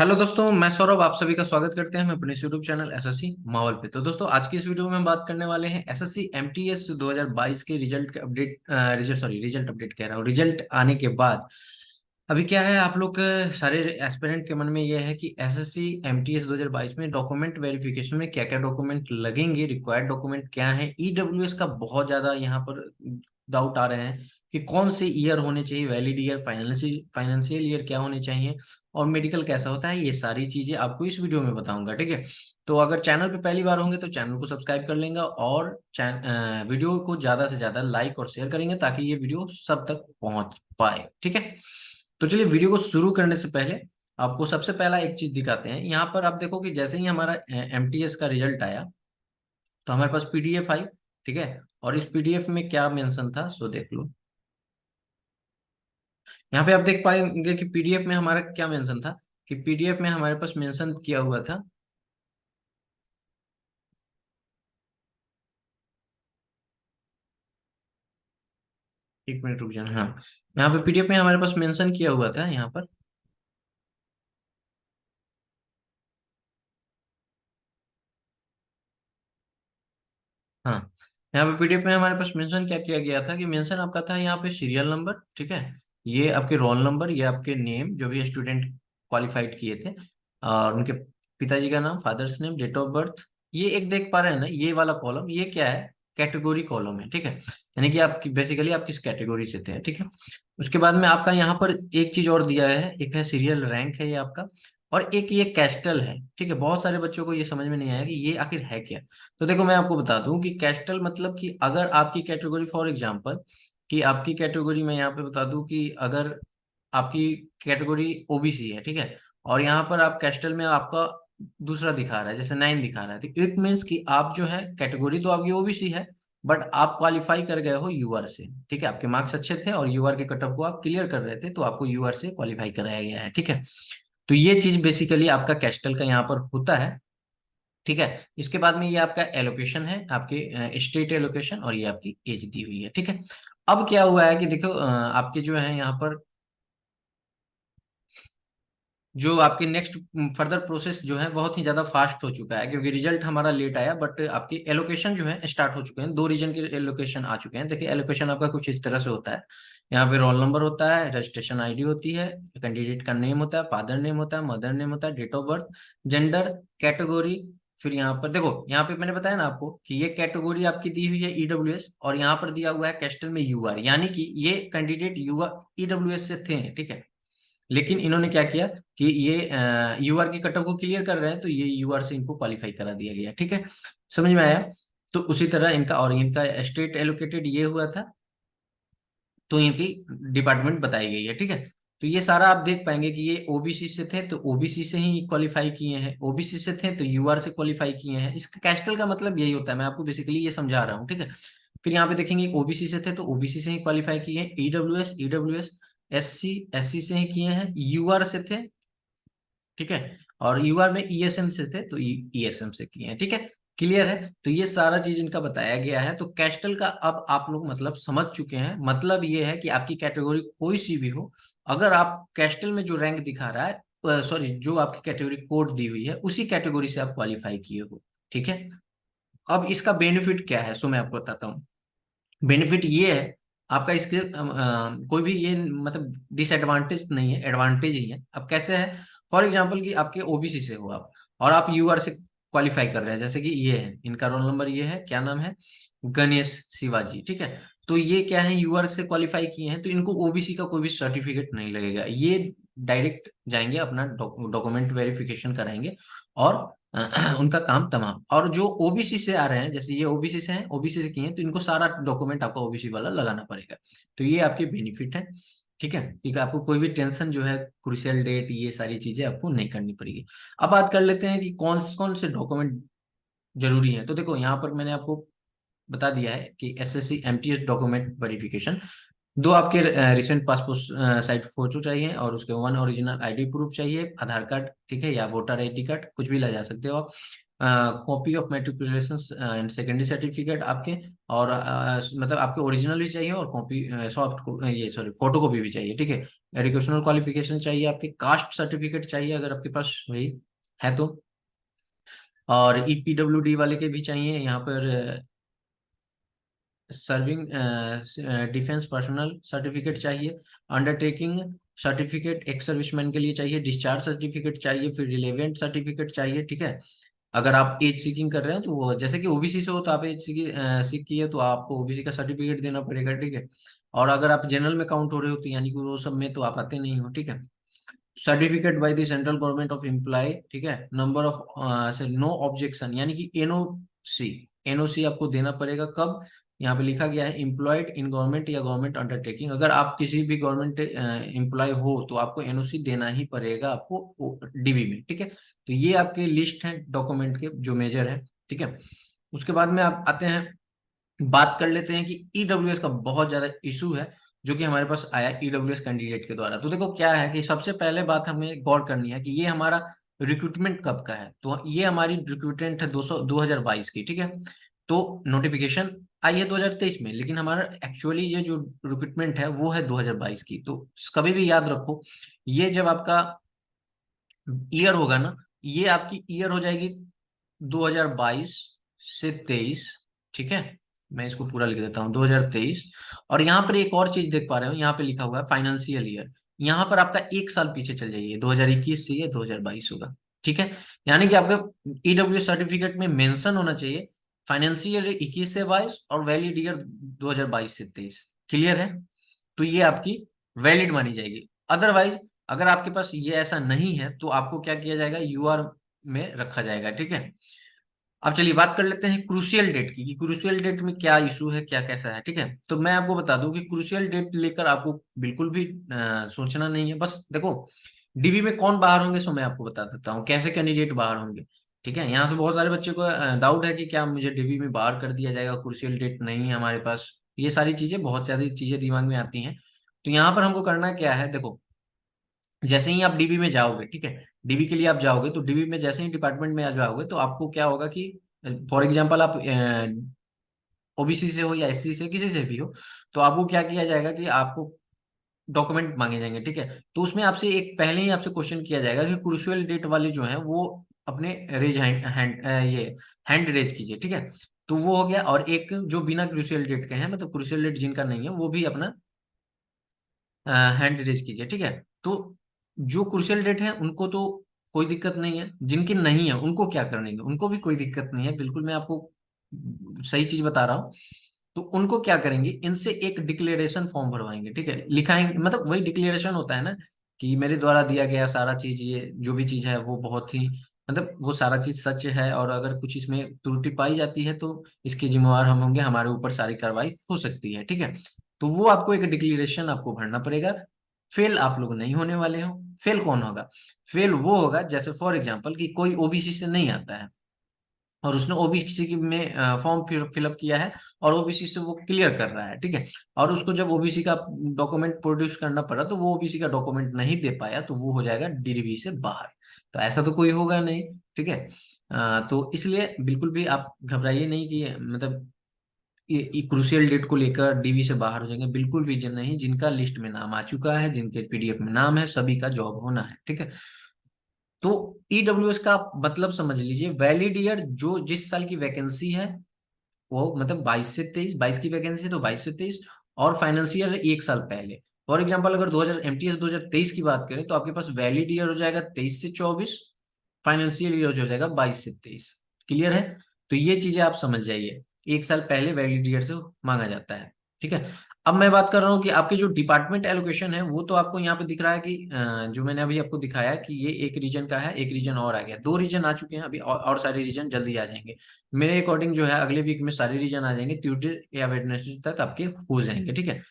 Hello दोस्तों, मैं सौरभ आप सभी का स्वागत करते हैं हम अपने यूट्यूब चैनल एसएससी माहौल पे। तो दोस्तों, आज की इस वीडियो में हम बात करने वाले हैं एसएससी एमटीएस 2022 के रिजल्ट के अपडेट रिजल्ट अपडेट कह रहा हूँ, रिजल्ट आने के बाद अभी क्या है आप लोग सारे एस्पिरेंट के मन में यह है कि एसएससी एमटीएस 2022 में डॉक्यूमेंट वेरिफिकेशन में क्या क्या डॉक्यूमेंट लगेंगे, रिक्वायर्ड डॉक्यूमेंट क्या है। ईडब्ल्यूएस का बहुत ज्यादा यहाँ पर डाउट आ रहे हैं कि कौन से ईयर होने चाहिए, वैलिड ईयर, फाइनेंशियल ईयर क्या होने चाहिए, और मेडिकल कैसा होता है। ये सारी चीजें आपको इस वीडियो में बताऊंगा, ठीक है। तो अगर चैनल पे पहली बार होंगे तो चैनल को सब्सक्राइब कर लेंगे और वीडियो को ज्यादा से ज्यादा लाइक और शेयर करेंगे ताकि ये वीडियो सब तक पहुंच पाए, ठीक है। तो चलिए वीडियो को शुरू करने से पहले आपको सबसे पहला एक चीज दिखाते हैं। यहाँ पर आप देखो कि जैसे ही हमारा एमटीएस का रिजल्ट आया तो हमारे पास पीडीएफ आई, ठीक है। और इस पीडीएफ में क्या मेंशन था सो देख लो। यहाँ पे आप देख पाएंगे कि पीडीएफ में हमारा क्या मेंशन था, कि पीडीएफ में हमारे पास मेंशन किया हुआ था। एक मिनट रुक जाना, हाँ। यहाँ पे पीडीएफ में हमारे पास मेंशन किया हुआ था यहाँ पर। हाँ, यहाँ पे पीडीएफ में हमारे पास मेंशन क्या किया गया था कि मेंशन आपका था यहाँ पे सीरियल नंबर, ठीक है। ये आपके रोल नंबर, ये आपके नेम जो भी स्टूडेंट क्वालिफाइड किए थे, और उनके पिताजी का नाम, father's name, date of birth. ये एक देख पा रहे हैं ना, ये वाला कॉलम ये क्या है, कैटेगरी कॉलम है, ठीक है। यानी कि आप बेसिकली आप किस कैटेगरी से थे, ठीक है। उसके बाद में आपका यहाँ पर एक चीज और दिया है, एक है सीरियल रैंक है ये आपका, और एक ये कैस्टल है, ठीक है। बहुत सारे बच्चों को ये समझ में नहीं आया कि ये आखिर है क्या। तो देखो मैं आपको बता दूं कि कैस्टल मतलब कि अगर आपकी कैटेगरी, फॉर एग्जांपल कि आपकी कैटेगरी में यहाँ पे बता दूं कि अगर आपकी कैटेगरी ओबीसी है, ठीक है, और यहाँ पर आप कैस्टल में आपका दूसरा दिखा रहा है, जैसे 9 दिखा रहा है, तो इट मीन्स कि आप जो है कैटेगरी तो आपकी ओबीसी है, बट आप क्वालिफाई कर गए हो यूआर से, ठीक है। आपके मार्क्स अच्छे थे और यूआर के कट ऑफ को आप क्लियर कर रहे थे, तो आपको यूआर से क्वालिफाई कराया गया है, ठीक है। तो ये चीज बेसिकली आपका कैस्टल का यहाँ पर होता है, ठीक है। इसके बाद में ये आपका एलोकेशन है, आपके स्टेट एलोकेशन, और ये आपकी एज दी हुई है, ठीक है। अब क्या हुआ है कि देखो आपके जो है यहाँ पर जो आपके नेक्स्ट फर्दर प्रोसेस जो है बहुत ही ज्यादा फास्ट हो चुका है, क्योंकि रिजल्ट हमारा लेट आया, बट आपके एलोकेशन जो है स्टार्ट हो चुके हैं। दो रीजन के एलोकेशन आ चुके हैं। देखिए एलोकेशन आपका कुछ इस तरह से होता है। यहाँ पे रोल नंबर होता है, रजिस्ट्रेशन आईडी होती है, कैंडिडेट का नेम होता है, फादर नेम होता है, मदर नेम होता है, date of birth, gender, category. फिर यहाँ पर देखो, यहाँ पे मैंने बताया ना आपको कि ये कैटेगरी आपकी दी हुई है ईडब्ल्यूएस, और यहाँ पर दिया हुआ है कैस्टल में यूआर, यानी कि ये कैंडिडेट यूआर ईडब्ल्यूएस से थे, ठीक है। लेकिन इन्होंने क्या किया कि ये यूआर की कटऑफ को क्लियर कर रहे हैं, तो ये यूआर से इनको क्वालिफाई करा दिया गया, ठीक है। समझ में आया। तो उसी तरह इनका, और इनका स्टेट एलोकेटेड ये हुआ था, तो इनकी डिपार्टमेंट बताई गई है, ठीक है। तो ये सारा आप देख पाएंगे कि ये ओबीसी से थे तो ओबीसी से ही क्वालिफाई किए हैं, ओबीसी से थे तो यूआर से क्वालिफाई किए हैं। इसका कैस्टल का मतलब यही होता है, मैं आपको बेसिकली ये समझा रहा हूँ, ठीक है। फिर यहाँ पे देखेंगे ओबीसी से थे तो ओबीसी से ही क्वालिफाई किए हैं, ईडब्ल्यूएस ईडब्ल्यूएस, एससी एससी से ही किए हैं, यूआर से थे, ठीक है। और यूआर में ईएसएम से थे तो ईएसएम से किए हैं, ठीक है। क्लियर है। तो ये सारा चीज इनका बताया गया है। तो कैस्टल का अब आप लोग मतलब समझ चुके हैं। मतलब ये है कि आपकी कैटेगरी कोई सी भी हो, अगर आप कैस्टल में जो रैंक दिखा रहा है, सॉरी जो आपकी कैटेगरी कोड दी हुई है उसी कैटेगरी से आप क्वालिफाई किए हो, ठीक है। अब इसका बेनिफिट क्या है सो मैं आपको बताता हूँ। बेनिफिट ये है आपका, इसके कोई भी ये मतलब डिसएडवांटेज नहीं है, एडवांटेज ही है। अब कैसे है, फॉर एग्जांपल कि आपके ओबीसी से हो आप, और आप यूआर से क्वालिफाई कर रहे हैं, जैसे कि ये है इनका रोल नंबर, ये है क्या नाम है, गणेश शिवाजी, ठीक है। तो ये क्या है, यूआर से क्वालिफाई किए हैं, तो इनको ओबीसी का कोई भी सर्टिफिकेट नहीं लगेगा। ये डायरेक्ट जाएंगे अपना डॉक्यूमेंट वेरिफिकेशन कराएंगे, और उनका काम तमाम। और जो ओबीसी से आ रहे हैं, जैसे ये ओबीसी से हैं, ओबीसी से किए हैं, तो इनको सारा डॉक्यूमेंट आपका ओबीसी वाला लगाना पड़ेगा। तो ये आपके बेनिफिट है, ठीक है। ठीक है, आपको कोई भी टेंशन जो है, क्रूशियल डेट, ये सारी चीजें आपको नहीं करनी पड़ेगी। अब बात कर लेते हैं कि कौन कौन से डॉक्यूमेंट जरूरी है। तो देखो यहाँ पर मैंने आपको बता दिया है कि एसएससी एमटीएस डॉक्यूमेंट वेरिफिकेशन, दो आपके रिसेंट पासपोर्ट साइज फोटो चाहिए, और उसके वन ओरिजिनल आईडी प्रूफ चाहिए, आधार कार्ड, ठीक है, या वोटर आईडी कार्ड, कुछ भी ला जा सकते हो आप। Copy of matriculation and secondary certificate आपके, और मतलब आपके ओरिजिनल भी चाहिए और कॉपी सॉफ्ट ये सॉरी फोटो कॉपी भी चाहिए, ठीक है। एजुकेशनल क्वालिफिकेशन चाहिए आपके, कास्ट सर्टिफिकेट चाहिए अगर आपके पास वही है तो, और ईपीडब्ल्यूडी वाले के भी चाहिए यहाँ पर, सर्विंग डिफेंस पर्सनल सर्टिफिकेट चाहिए, अंडरटेकिंग सर्टिफिकेट एक सर्विसमैन के लिए चाहिए, डिस्चार्ज सर्टिफिकेट चाहिए, फिर रिलेवेंट सर्टिफिकेट चाहिए, ठीक है। अगर आप एज सीकिंग कर रहे हैं तो वो जैसे कि ओबीसी से हो तो आप एज सीक की है तो आपको ओबीसी का सर्टिफिकेट देना पड़ेगा, ठीक है। और अगर आप जनरल में काउंट हो रहे हो तो यानी कि वो सब में तो आप आते नहीं हो, ठीक है। Certificate by the central government of employ, ठीक है। नंबर ऑफ नो ऑब्जेक्शन यानी कि एनओसी, एनओसी आपको देना पड़ेगा कब, यहाँ पे लिखा गया है एम्प्लॉयड इन गवर्नमेंट या गवर्नमेंट अंडरटेकिंग, अगर आप किसी भी गवर्नमेंट एम्प्लॉय हो तो आपको एनओसी देना ही पड़ेगा आपको डीबी में, ठीक है। तो ये आपके लिस्ट है डॉक्यूमेंट के जो मेजर है, ठीक है। उसके बाद में आप आते हैं, बात कर लेते हैं कि ईडब्ल्यूएस का बहुत ज्यादा इशू है जो कि हमारे पास आया ईडब्ल्यूएस कैंडिडेट के द्वारा। तो देखो क्या है कि सबसे पहले बात हमें गौर करनी है कि ये हमारा रिक्रूटमेंट कब का है, तो ये हमारी रिक्रूटमेंट है 2022 की, ठीक है। तो नोटिफिकेशन आई है 2023 में, लेकिन हमारा एक्चुअली ये जो रिक्रूटमेंट है वो है 2022 की। तो कभी भी याद रखो, ये जब आपका ईयर होगा ना, ये आपकी ईयर हो जाएगी 2022 से 23, ठीक है। मैं इसको पूरा लिख देता हूँ 2023। और यहाँ पर एक और चीज देख पा रहे हो, यहाँ पे लिखा हुआ है फाइनेंशियल ईयर, यहाँ पर आपका एक साल पीछे चल जाइए, 2021 से ये 2022 होगा, ठीक है। यानी कि आपका ईडब्ल्यू सर्टिफिकेट में मेंशन होना चाहिए फाइनेंशियल ईयर 21 से 22 और वैलिड ईयर 2022 से 23, क्लियर है। तो ये आपकी वैलिड मानी जाएगी। अदरवाइज अगर आपके पास ये ऐसा नहीं है तो आपको क्या किया जाएगा, यूआर में रखा जाएगा, ठीक है। अब चलिए बात कर लेते हैं क्रूशियल डेट की, कि क्रूशियल डेट में क्या इशू है, क्या कैसा है, ठीक है। तो मैं आपको बता दूं कि क्रूशियल डेट लेकर आपको बिल्कुल भी सोचना नहीं है। बस देखो डीबी में कौन बाहर होंगे सो मैं आपको बता देता हूँ कैसे कैंडिडेट बाहर होंगे, ठीक है। यहाँ से बहुत सारे बच्चे को डाउट है कि क्या मुझे डीबी में बाहर कर दिया जाएगा, क्रूशियल डेट नहीं है हमारे पास, ये सारी चीजें बहुत ज्यादा चीजें दिमाग में आती हैं। तो यहाँ पर हमको करना क्या है, देखो जैसे ही आप डीबी में जाओगे, ठीक है, डीबी के लिए आप जाओगे तो डीबी में जैसे ही डिपार्टमेंट में आ जाओगे तो आपको क्या होगा कि फॉर एग्जांपल आप ओबीसी से हो या एससी से किसी से भी हो, तो आपको क्या किया जाएगा कि आपको डॉक्यूमेंट मांगे जाएंगे, ठीक है। तो उसमें आपसे एक पहले ही आपसे क्वेश्चन किया जाएगा कि क्रूशियल डेट वाले जो हैं वो अपने रेज ये हैंड रेज कीजिए, ठीक है। तो वो हो गया, और एक जो बिना क्रूशियल डेट के हैं, मतलब क्रूशियल डेट जिनका नहीं है वो भी अपना हैंड रेज कीजिए, ठीक है। तो जो क्रूशियल डेट है उनको तो कोई दिक्कत नहीं है, जिनकी नहीं है उनको क्या करने की, उनको भी कोई दिक्कत नहीं है, बिल्कुल मैं आपको सही चीज बता रहा हूँ। तो उनको क्या करेंगे, इनसे एक डिक्लेरेशन फॉर्म भरवाएंगे, ठीक है, लिखाएंगे, मतलब वही डिक्लेरेशन होता है ना कि मेरे द्वारा दिया गया सारा चीज, ये जो भी चीज है वो बहुत ही मतलब वो सारा चीज सच है, और अगर कुछ इसमें त्रुटि पाई जाती है तो इसके जिम्मेवार हम होंगे, हमारे ऊपर सारी कार्रवाई हो सकती है, ठीक है। तो वो आपको एक डिक्लेरेशन आपको भरना पड़ेगा। फेल आप लोग नहीं होने वाले हो। फेल कौन होगा, फेल वो होगा जैसे फॉर एग्जांपल कि कोई ओबीसी से नहीं आता है और उसने ओबीसी में फॉर्म फिलअप किया है और ओबीसी से वो क्लियर कर रहा है, ठीक है। और उसको जब ओबीसी का डॉक्यूमेंट प्रोड्यूस करना पड़ा तो वो ओबीसी का डॉक्यूमेंट नहीं दे पाया, तो वो हो जाएगा डीडीबी से बाहर। तो ऐसा तो कोई होगा नहीं, ठीक है। तो इसलिए बिल्कुल भी आप घबराइए नहीं कि मतलब ये क्रूशियल डेट को लेकर डीबी से बाहर हो जाएंगे, बिल्कुल भी जन नहीं। जिनका लिस्ट में नाम आ चुका है, जिनके पीडीएफ में नाम है, सभी का जॉब होना है, ठीक है। तो ईडब्ल्यूएस का आप मतलब समझ लीजिए, वैलिड ईयर जो जिस साल की वैकेंसी है वो मतलब 22 से 23, 22 की वैकेंसी है तो 22 से 23, और फाइनेंशियल एक साल पहले। फॉर एग्जांपल अगर 2000 एमटीएस 2023 की बात करें तो आपके पास वैलिड ईयर हो जाएगा 23 से 24, फाइनेंशियल ईयर हो जाएगा 22 से 23, क्लियर है। तो ये चीजें आप समझ जाइए, एक साल पहले वैलिड ईयर से मांगा जाता है, ठीक है। अब मैं बात कर रहा हूँ कि आपके जो डिपार्टमेंट एलोकेशन है वो तो आपको यहाँ पे दिख रहा है कि जो मैंने अभी आपको दिखाया कि ये एक रीजन का है, एक रीजन और आ गया, दो रीजन आ चुके हैं अभी, और सारे रीजन जल्दी आ जाएंगे। मेरे अकॉर्डिंग जो है अगले वीक में सारे रीजन आ जाएंगे, ट्यूसडे या वेडनेसडे तक आपके हो जाएंगे, ठीक है।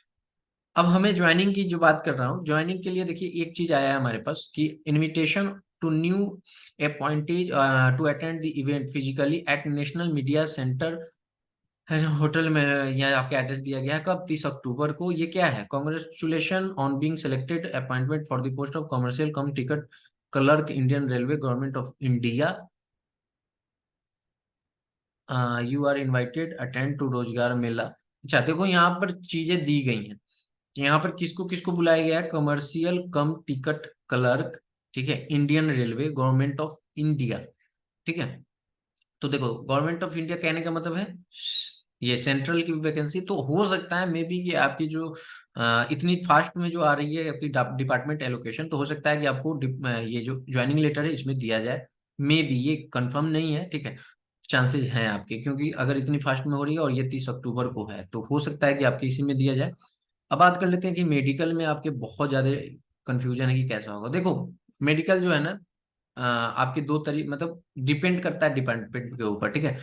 अब हमें ज्वाइनिंग की जो बात कर रहा हूँ, ज्वाइनिंग के लिए देखिए एक चीज आया है हमारे पास कि invitation to new appointees to attend the event physically at national media centre hotel में, यहाँ आपके एड्रेस दिया गया है कब, 30 अक्टूबर को। ये क्या है, congratulation on being selected appointment for the post of commercial cum ticket clerk Indian railway government of India. You are invited attend to Rozgar Mela. अच्छा देखो यहाँ पर चीजें दी गई हैं कि यहाँ पर किसको किसको बुलाया गया है। कमर्शियल कम टिकट क्लर्क, ठीक है, Indian railway, government of India, ठीक है। तो देखो गवर्नमेंट ऑफ इंडिया कहने का मतलब है ये सेंट्रल की वैकेंसी। तो हो सकता है मे बी कि आपकी जो इतनी फास्ट में जो आ रही है आपकी डिपार्टमेंट एलोकेशन, तो हो सकता है कि आपको ये जो ज्वाइनिंग लेटर है इसमें दिया जाए। मे बी, ये कंफर्म नहीं है, ठीक है। चांसेस हैं आपके, क्योंकि अगर इतनी फास्ट में हो रही है और ये 30 अक्टूबर को है तो हो सकता है कि आपके इसी में दिया जाए। अब बात कर लेते हैं कि मेडिकल में आपके बहुत ज्यादा कंफ्यूजन है कि कैसा होगा। देखो मेडिकल जो है ना, आपके दो तरीके, मतलब डिपेंड करता है डिपेंडेंट के ऊपर, ठीक है।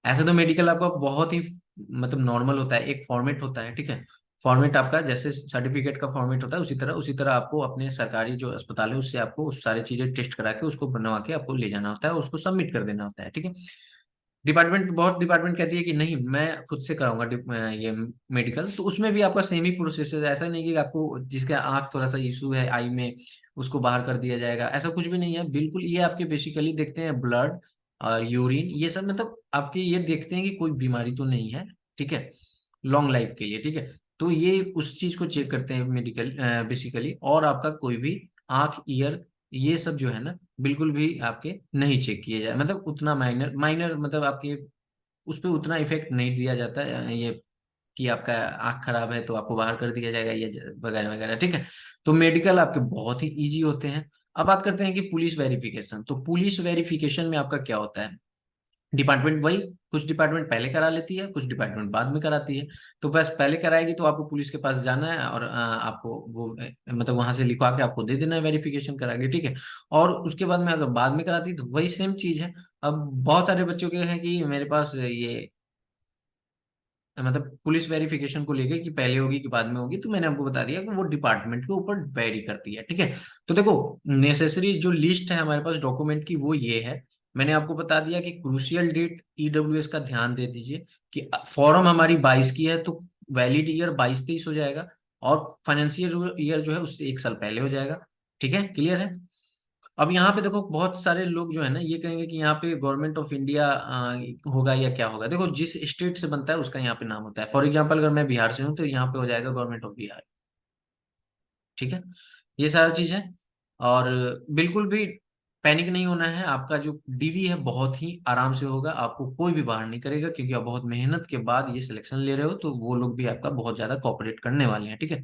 ऐसे तो मेडिकल आपका बहुत ही मतलब नॉर्मल होता है, एक फॉर्मेट होता है, ठीक है। फॉर्मेट आपका जैसे सर्टिफिकेट का फॉर्मेट होता है उसी तरह आपको अपने सरकारी जो अस्पताल है उससे आपको उस सारी चीजें टेस्ट करा के उसको बनवा के आपको ले जाना होता है, उसको सबमिट कर देना होता है, ठीक है। बहुत डिपार्टमेंट कहती है कि नहीं मैं खुद से कराऊंगा ये मेडिकल, तो उसमें भी आपका सेम ही प्रोसेस है। ऐसा नहीं कि आपको जिसका आंख थोड़ा सा इशू है आई में उसको बाहर कर दिया जाएगा, ऐसा कुछ भी नहीं है बिल्कुल। ये आपके बेसिकली देखते हैं ब्लड और यूरिन, ये सब मतलब आपके ये देखते हैं कि कोई बीमारी तो नहीं है, ठीक है, लॉन्ग लाइफ के लिए, ठीक है। तो ये उस चीज को चेक करते हैं मेडिकल बेसिकली। और आपका कोई भी आंख, ईयर, ये सब जो है ना बिल्कुल भी आपके नहीं चेक किए जाए, मतलब उतना माइनर माइनर, मतलब आपके उस पर उतना इफेक्ट नहीं दिया जाता है ये कि आपका आंख खराब है तो आपको बाहर कर दिया जाएगा ये वगैरह वगैरह, ठीक है। तो मेडिकल आपके बहुत ही इजी होते हैं। अब बात करते हैं कि पुलिस वेरिफिकेशन। तो पुलिस वेरिफिकेशन में आपका क्या होता है, डिपार्टमेंट वही, कुछ डिपार्टमेंट पहले करा लेती है, कुछ डिपार्टमेंट बाद में कराती है। तो बस पहले कराएगी तो आपको पुलिस के पास जाना है और आपको वो मतलब वहां से लिखवा के आपको दे देना है, वेरिफिकेशन करा के, ठीक है। और उसके बाद में अगर बाद में कराती है तो वही सेम चीज है। अब बहुत सारे बच्चों के हैं कि मेरे पास ये मतलब पुलिस वेरिफिकेशन को लेके कि पहले होगी कि बाद में होगी, तो मैंने आपको बता दिया कि वो डिपार्टमेंट के ऊपर वेरी करती है, ठीक है। तो देखो नेसेसरी जो लिस्ट है हमारे पास डॉक्यूमेंट की वो ये है। मैंने आपको बता दिया कि क्रूशियल डेट ईडब्ल्यूएस का ध्यान दे दीजिए कि फॉर्म हमारी 22 की है तो वैलिड ईयर 22-23 हो जाएगा, और फाइनेंशियल ईयर जो है उससे एक साल पहले हो जाएगा, ठीक है, क्लियर है। अब यहाँ पे देखो बहुत सारे लोग जो है ना ये कहेंगे कि यहाँ पे गवर्नमेंट ऑफ इंडिया होगा या क्या होगा। देखो जिस स्टेट से बनता है उसका यहाँ पे नाम होता है। फॉर एग्जांपल अगर मैं बिहार से हूँ तो यहाँ पे हो जाएगा गवर्नमेंट ऑफ बिहार, ठीक है। ये सारा चीज है। और बिल्कुल भी पैनिक नहीं होना है। आपका जो डीवी है बहुत ही आराम से होगा, आपको कोई भी बाहर नहीं करेगा, क्योंकि आप बहुत मेहनत के बाद ये सिलेक्शन ले रहे हो, तो वो लोग भी आपका बहुत ज्यादा कोऑपरेट करने वाले हैं, ठीक है।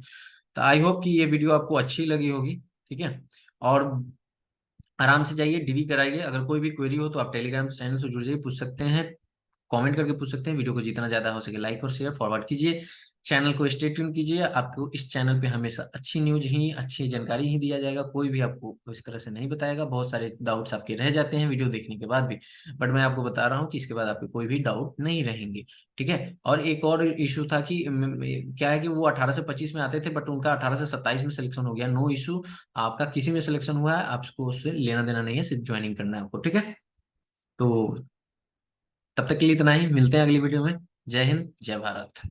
तो आई होप कि ये वीडियो आपको अच्छी लगी होगी, ठीक है। और आराम से जाइए डीवी कराइए। अगर कोई भी क्वेरी हो तो आप टेलीग्राम चैनल से जुड़ जाइए, पूछ सकते हैं, कमेंट करके पूछ सकते हैं। वीडियो को जितना ज्यादा हो सके लाइक और शेयर फॉरवर्ड कीजिए। चैनल को स्टे ट्यून कीजिए, आपको इस चैनल पे हमेशा अच्छी न्यूज ही, अच्छी जानकारी ही दिया जाएगा, कोई भी आपको इस तरह से नहीं बताएगा। बहुत सारे डाउट्स आपके रह जाते हैं वीडियो देखने के बाद भी, बट मैं आपको बता रहा हूँ कि इसके बाद आपके कोई भी डाउट नहीं रहेंगे, ठीक है। और एक और इशू था कि क्या है कि वो 18 से 25 में आते थे बट उनका 18 से 27 में सिलेक्शन हो गया। नो इशू, आपका किसी में सिलेक्शन हुआ है आपको उससे लेना देना नहीं है, सिर्फ ज्वाइनिंग करना है आपको, ठीक है। तो तब तक के लिए इतना ही, मिलते हैं अगली वीडियो में। जय हिंद, जय भारत।